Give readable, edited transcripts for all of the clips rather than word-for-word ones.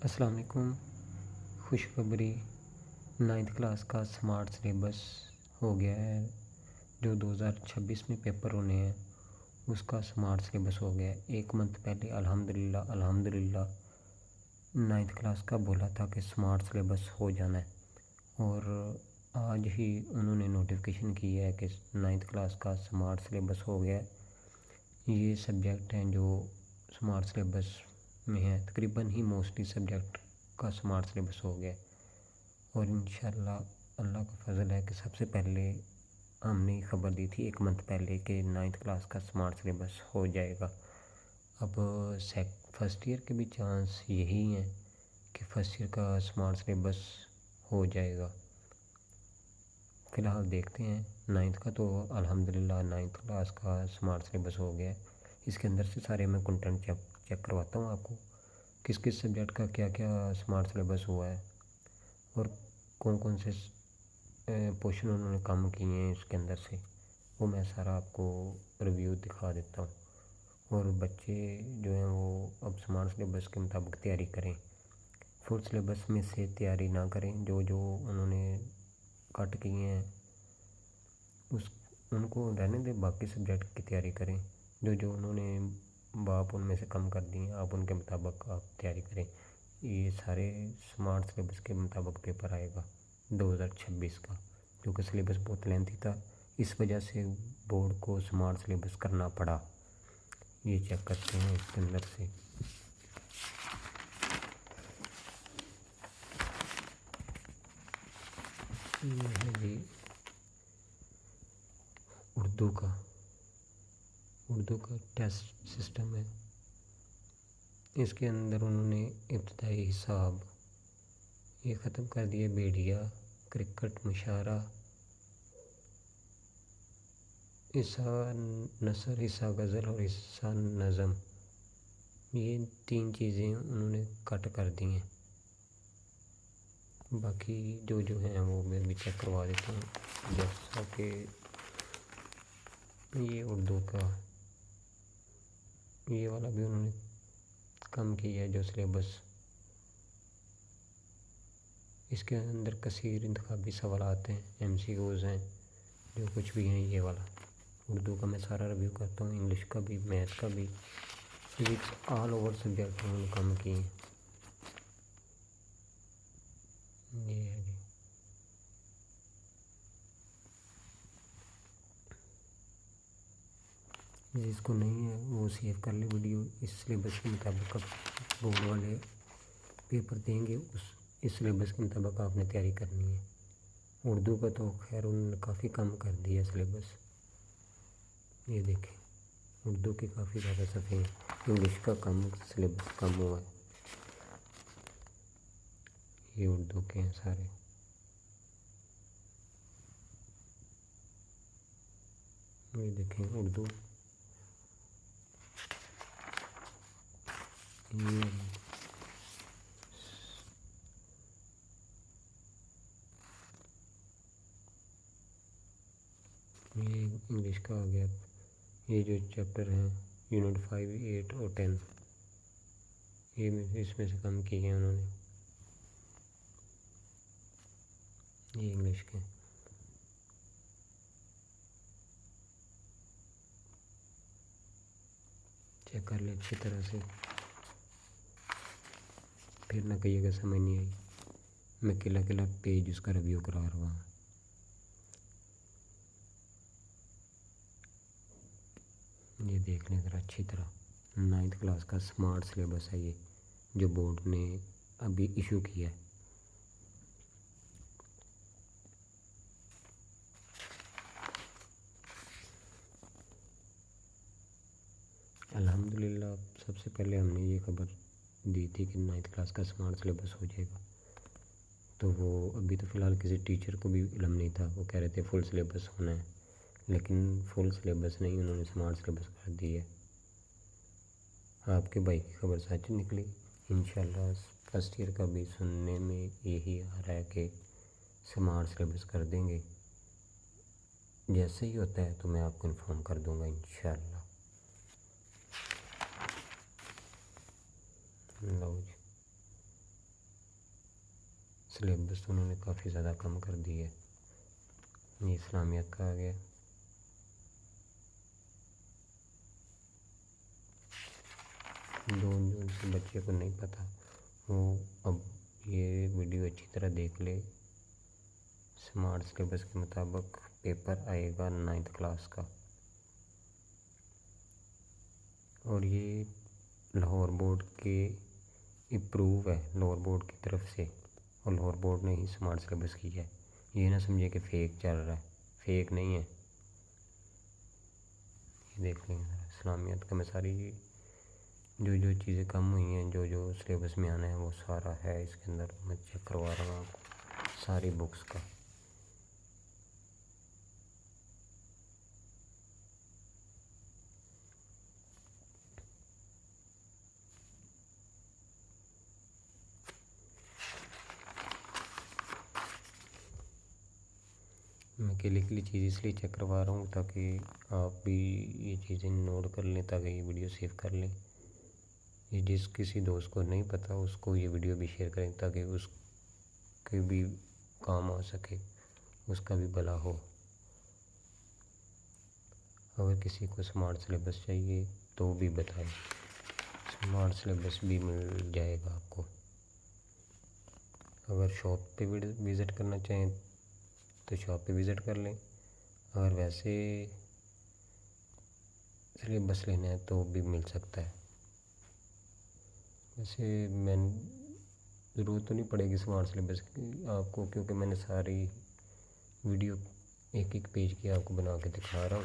السلام علیکم۔ خوشخبری، 9th کلاس کا سمارٹ سلیبس ہو گیا ہے۔ جو 2026 میں پیپر ہونے ہیں اس کا سمارٹ سلیبس ہو گیا ہے۔ 1 منتھ پہلے الحمدللہ 9th کلاس کا بولا تھا کہ سمارٹ سلیبس ہو جانا ہے، اور آج ہی انہوں نے نوٹیفیکیشن کی ہے کہ 9th کلاس کا سمارٹ سلیبس ہو گیا ہے۔ یہ سبجیکٹ ہیں جو سمارٹ سلیبس میں ہیں، تقریباً ہی موسٹلی سبجیکٹ کا سمارٹ سلیبس ہو گیا ہے، اور انشاءاللہ اللہ کا فضل ہے کہ سب سے پہلے ہم نے خبر دی تھی 1 منتھ پہلے کہ 9th کلاس کا سمارٹ سلیبس ہو جائے گا۔ اب فرسٹ ایئر کے بھی چانس یہی ہیں کہ فرسٹ ایئر کا سمارٹ سلیبس ہو جائے گا۔ فی الحال دیکھتے ہیں 9th کا، تو الحمدللہ 9th کلاس کا سمارٹ سلیبس ہو گیا ہے۔ اس کے اندر سے سارے میں کنٹینٹ چیک کرواتا ہوں آپ کو، کس کس سبجیکٹ کا کیا کیا سمارٹ سلیبس ہوا ہے اور کون کون سے پورشن انہوں نے کم کیے ہیں اس کے اندر سے، وہ میں سارا آپ کو ریویو دکھا دیتا ہوں۔ اور بچے جو ہیں وہ اب سمارٹ سلیبس کے مطابق تیاری کریں، فل سلیبس میں سے تیاری نہ کریں۔ جو انہوں نے کٹ کیے ہیں ان کو رہنے دیں، باقی سبجیکٹ کی تیاری کریں۔ جو انہوں نے باپ ان میں سے کم کر دی ہیں، آپ ان کے مطابق آپ تیاری کریں۔ یہ سارے سمارٹ سلیبس کے مطابق پیپر آئے گا 2026 کا، کیونکہ سلیبس بہت لینتھی تھا، اس وجہ سے بورڈ کو سمارٹ سلیبس کرنا پڑا۔ یہ چیک کرتے ہیں اس کے اندر سے۔ یہ ہے جی اردو کا ٹیسٹ سسٹم ہے۔ اس کے اندر انہوں نے ابتدائی حساب یہ ختم کر دیا، بیڑیا، کرکٹ، مشاعرہ، حصہ نثر، حصہ غزل اور حصہ نظم، یہ 3 چیزیں انہوں نے کٹ کر دی ہیں۔ باقی جو ہیں وہ میں بھی چیک کروا دیتا ہوں، جیسا کہ یہ اردو کا یہ والا بھی انہوں نے کم کیا ہے جو سلیبس۔ اس کے اندر کثیر انتخابی سوالات ہیں، MCQs ہیں، جو کچھ بھی ہیں۔ یہ والا اردو کا میں سارا ریویو کرتا ہوں، انگلش کا بھی، میتھ کا بھی، فزکس، آل اوور سبجیکٹ انہوں نے کم کیے ہیں۔ یہ ہے جی، جس کو نہیں ہے وہ سیو کر لے ویڈیو۔ اس سلیبس کے مطابق اب بورڈ والے پیپر دیں گے، اس سلیبس کے مطابق آپ نے تیاری کرنی ہے۔ اردو کا تو خیر انہوں نے کافی کم کر دیا سلیبس، یہ دیکھیں اردو کے کافی زیادہ صفحے ہیں، انگلش کا سلیبس کم ہوا ہے۔ یہ اردو کے ہیں سارے۔ یہ دیکھیں اردو، یہ انگلش کا آ گیا۔ یہ جو چیپٹر ہیں یونٹ 5، 8 اور 10، یہ اس میں سے کم کیے ہیں انہوں نے، یہ انگلش کے۔ چیک کر لیں اچھی طرح سے، پھر نہ کہیے گا سمجھ نہیں آئی، میں کلا پیج اس کا ریویو کرا رہا ہوں۔ یہ دیکھ لیں ذرا اچھی طرح، 9th کلاس کا سمارٹ سلیبس ہے یہ، جو بورڈ نے ابھی ایشو کیا ہے۔ الحمدللہ سب سے پہلے ہم نے یہ خبر دی تھی کہ 9th کلاس کا سمارٹ سلیبس ہو جائے گا، تو وہ ابھی تو فی الحال کسی ٹیچر کو بھی علم نہیں تھا، وہ کہہ رہے تھے فل سلیبس ہونا ہے، لیکن فل سلیبس نہیں، انہوں نے سمارٹ سلیبس کر دی ہے۔ آپ کے بھائی کی خبر سچ نکلی، انشاءاللہ فرسٹ ایئر کا بھی سننے میں یہی آ رہا ہے کہ سمارٹ سلیبس کر دیں گے۔ جیسے ہی ہوتا ہے تو میں آپ کو انفارم کر دوں گا انشاءاللہ۔ لو جی۔ سلیبس انہوں نے کافی زیادہ کم کر دی ہے. یہ اسلامیات کا آ گیا. جو سے بچے کو نہیں پتہ وہ اب یہ ویڈیو اچھی طرح دیکھ لے. اسمارٹ سلیبس کے مطابق پیپر آئے گا 9th کلاس کا، اور یہ لاہور بورڈ کے اپروو ہے، لاہور بورڈ کی طرف سے، اور لاہور بورڈ نے ہی اسمارٹ سلیبس کیا ہے. یہ نہ سمجھے کہ فیک چل رہا ہے، فیک نہیں ہے. یہ دیکھ لیں اسلامیات کا میں ساری جو چیزیں کم ہوئی ہیں، جو سلیبس میں آنا ہے وہ سارا ہے اس کے اندر. میں چیک کروا رہا ہوں آپ کو ساری بکس کا. میں اکیلی چیز اس لیے چیک کروا رہا ہوں تاکہ آپ بھی یہ چیزیں نوٹ کر لیں، تاکہ یہ ویڈیو سیو کر لیں. یہ جس کسی دوست کو نہیں پتہ اس کو یہ ویڈیو بھی شیئر کریں تاکہ اس کے بھی کام آ سکے، اس کا بھی بھلا ہو. اگر کسی کو اسمارٹ سلیبس چاہیے تو بھی بتائیں، اسمارٹ سلیبس بھی مل جائے گا آپ کو. اگر شاپ پہ وزٹ کرنا چاہیں تو شاپ پہ وزٹ کر لیں. اگر ویسے سلیبس لینا ہے تو بھی مل سکتا ہے. ویسے میں ضرورت تو نہیں پڑے گی اسمارٹ سلیبس کی آپ کو، کیونکہ میں نے ساری ویڈیو ایک پیج کی آپ کو بنا کے دکھا رہا ہوں.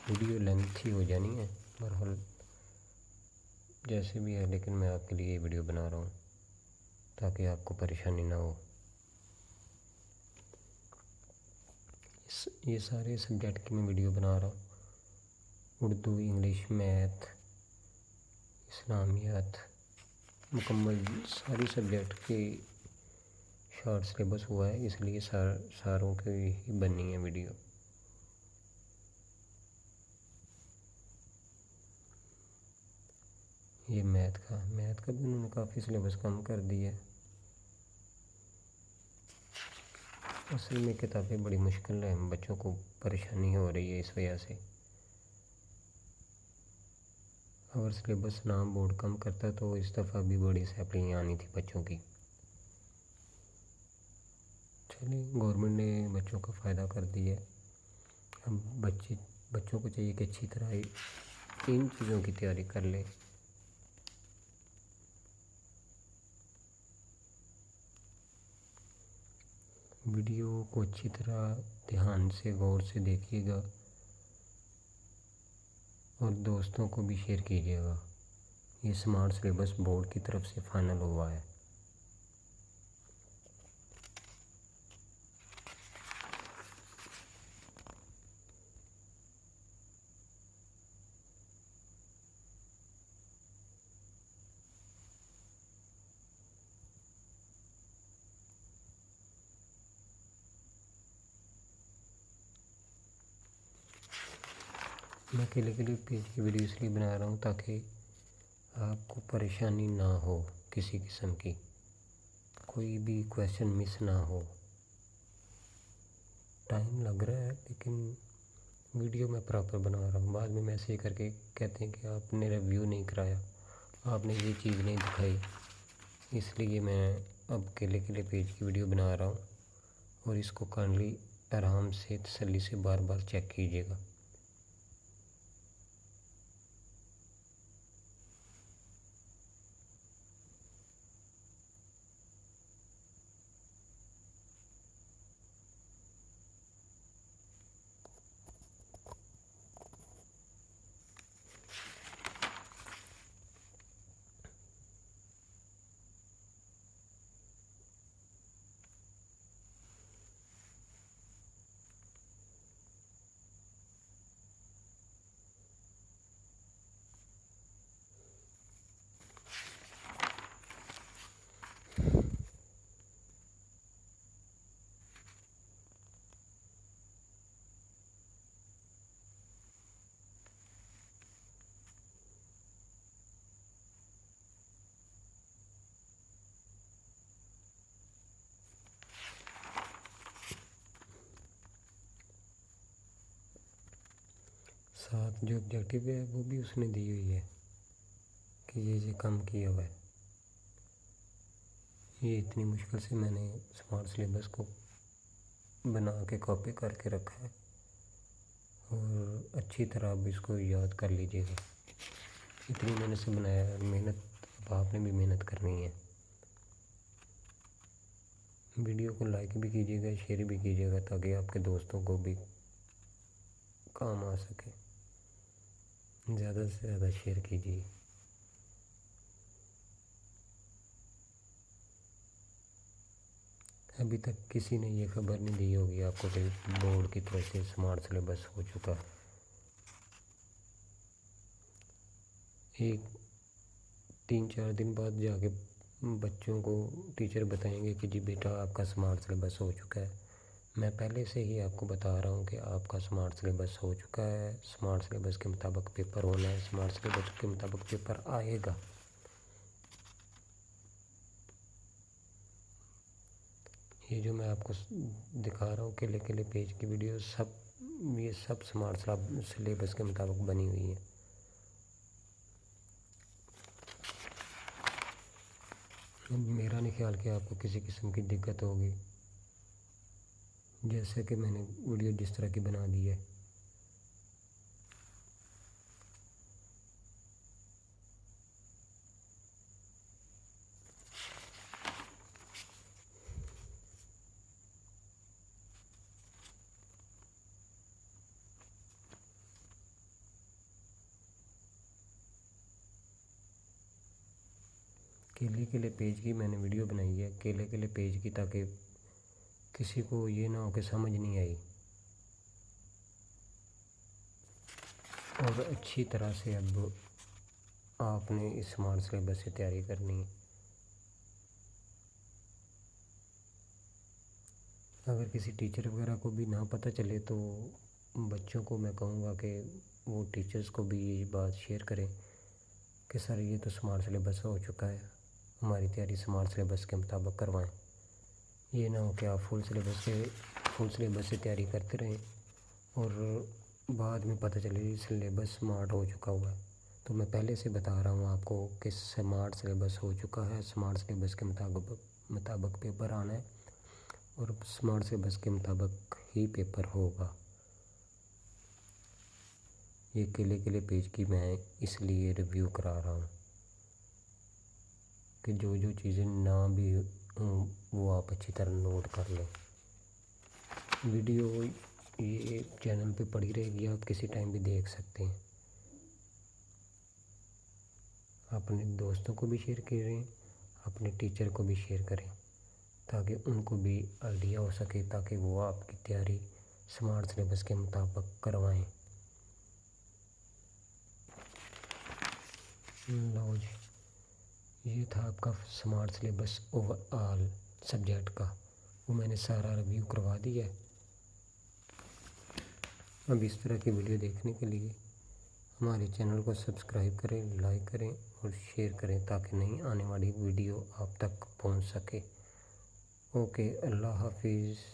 ویڈیو لینتھی ہو جانی ہے بہرحال جیسے بھی ہے، لیکن میں آپ کے لیے یہ ویڈیو بنا رہا ہوں تاکہ آپ کو پریشانی نہ ہو. یہ سارے سبجیکٹ کی میں ویڈیو بنا رہا ہوں، اردو، انگلش، میتھ، اسلامیات، مکمل ساری سبجیکٹ کی شارٹ سلیبس ہوا ہے، اس لیے ساروں کی ہی بننی ہے ویڈیو. یہ میتھ کا بھی انہوں نے کافی سلیبس کم کر دی ہے. اصل میں کتابیں بڑی مشکل ہیں، بچوں کو پریشانی ہو رہی ہے اس وجہ سے. اگر سلیبس نام بورڈ کم کرتا تو اس دفعہ بھی بڑی سیپلیاں آنی تھی بچوں کی. چلیے گورنمنٹ نے بچوں کا فائدہ کر دیا ہے. اب بچوں کو چاہیے کہ اچھی طرح ان چیزوں کی تیاری کر لے. ویڈیو کو اچھی طرح دھیان سے غور سے دیکھیے گا اور دوستوں کو بھی شیئر کیجیے گا. یہ اسمارٹ سلیبس بورڈ کی طرف سے فائنل ہوا ہے. میں اکیلے پیج کی ویڈیو اس لیے بنا رہا ہوں تاکہ آپ کو پریشانی نہ ہو کسی قسم کی، کوئی بھی کویشچن مس نہ ہو. ٹائم لگ رہا ہے لیکن ویڈیو میں پراپر بنا رہا ہوں. بعد میں میسیج کر کے کہتے ہیں کہ آپ نے ریویو نہیں کرایا، آپ نے یہ چیز نہیں دکھائی. اس لیے میں اب اکیلے پیج کی ویڈیو بنا رہا ہوں، اور اس کو کائنڈلی آرام سے تسلی سے بار بار چیک کیجیے گا. ساتھ جو آبجیکٹیو ہے وہ بھی اس نے دی ہوئی ہے کہ یہ کام کیا ہوا ہے. یہ اتنی مشکل سے میں نے اسمارٹ سلیبس کو بنا کے کاپی کر کے رکھا ہے، اور اچھی طرح اب اس کو یاد کر لیجیے گا. اتنی محنت سے بنایا ہے، محنت اب آپ نے بھی محنت کرنی ہے. ویڈیو کو لائک بھی کیجیے گا، شیئر بھی کیجیے گا تاکہ آپ کے دوستوں کو بھی کام آ سکے. زیادہ سے زیادہ شیئر کیجیے. ابھی تک کسی نے یہ خبر نہیں دی ہوگی آپ کو کہ بورڈ کی طرف سے اسمارٹ سلیبس ہو چکا. ایک 3-4 دن بعد جا کے بچوں کو ٹیچر بتائیں گے کہ جی بیٹا آپ کا اسمارٹ سلیبس ہو چکا ہے. میں پہلے سے ہی آپ کو بتا رہا ہوں کہ آپ کا اسمارٹ سلیبس ہو چکا ہے، اسمارٹ سلیبس کے مطابق پیپر ہونا ہے، اسمارٹ سلیبس کے مطابق پیپر آئے گا. یہ جو میں آپ کو دکھا رہا ہوں کلے پیج کی ویڈیو، یہ سب اسمارٹ سلیبس کے مطابق بنی ہوئی ہے. میرا نہیں خیال کہ آپ کو کسی قسم کی دقت ہوگی، جیسے کہ میں نے ویڈیو جس طرح کی بنا دی ہے. کیلے پیج کی میں نے ویڈیو بنائی ہے، کیلے پیج کی، تاکہ کسی کو یہ نہ ہو کہ سمجھ نہیں آئی، اور اچھی طرح سے اب آپ نے اسمارٹ سلیبس سے تیاری کرنی ہے. اگر کسی ٹیچر وغیرہ کو بھی نہ پتہ چلے تو بچوں کو میں کہوں گا کہ وہ ٹیچرز کو بھی یہ بات شیئر کریں کہ سر یہ تو اسمارٹ سلیبس ہو چکا ہے، ہماری تیاری اسمارٹ سلیبس کے مطابق کروائیں. یہ نہ ہو کہ آپ فل سلیبس سے تیاری کرتے رہیں اور بعد میں پتہ چلے سلیبس اسمارٹ ہو چکا ہوا ہے. تو میں پہلے سے بتا رہا ہوں آپ کو کہ اسمارٹ سلیبس ہو چکا ہے، اسمارٹ سلیبس کے مطابق پیپر آنا ہے، اور اسمارٹ سلیبس کے مطابق ہی پیپر ہوگا. یہ کیلے پیج کی میں اس لیے ریویو کرا رہا ہوں کہ جو چیزیں نہ بھی ہوں وہ آپ اچھی طرح نوٹ کر لیں. ویڈیو یہ چینل پہ پڑی رہے گی، آپ کسی ٹائم بھی دیکھ سکتے ہیں. اپنے دوستوں کو بھی شیئر کریں، اپنے ٹیچر کو بھی شیئر کریں تاکہ ان کو بھی آئیڈیا ہو سکے، تاکہ وہ آپ کی تیاری اسمارٹ سلیبس کے مطابق کروائیں. لو جی، یہ تھا آپ کا smart syllabus over all subject کا، وہ میں نے سارا ریویو کروا دیا ہے. اب اس طرح کی ویڈیو دیکھنے کے لیے ہمارے چینل کو سبسکرائب کریں، لائک کریں اور شیئر کریں تاکہ نئی آنے والی ویڈیو آپ تک پہنچ سکے. اوکے، اللہ حافظ.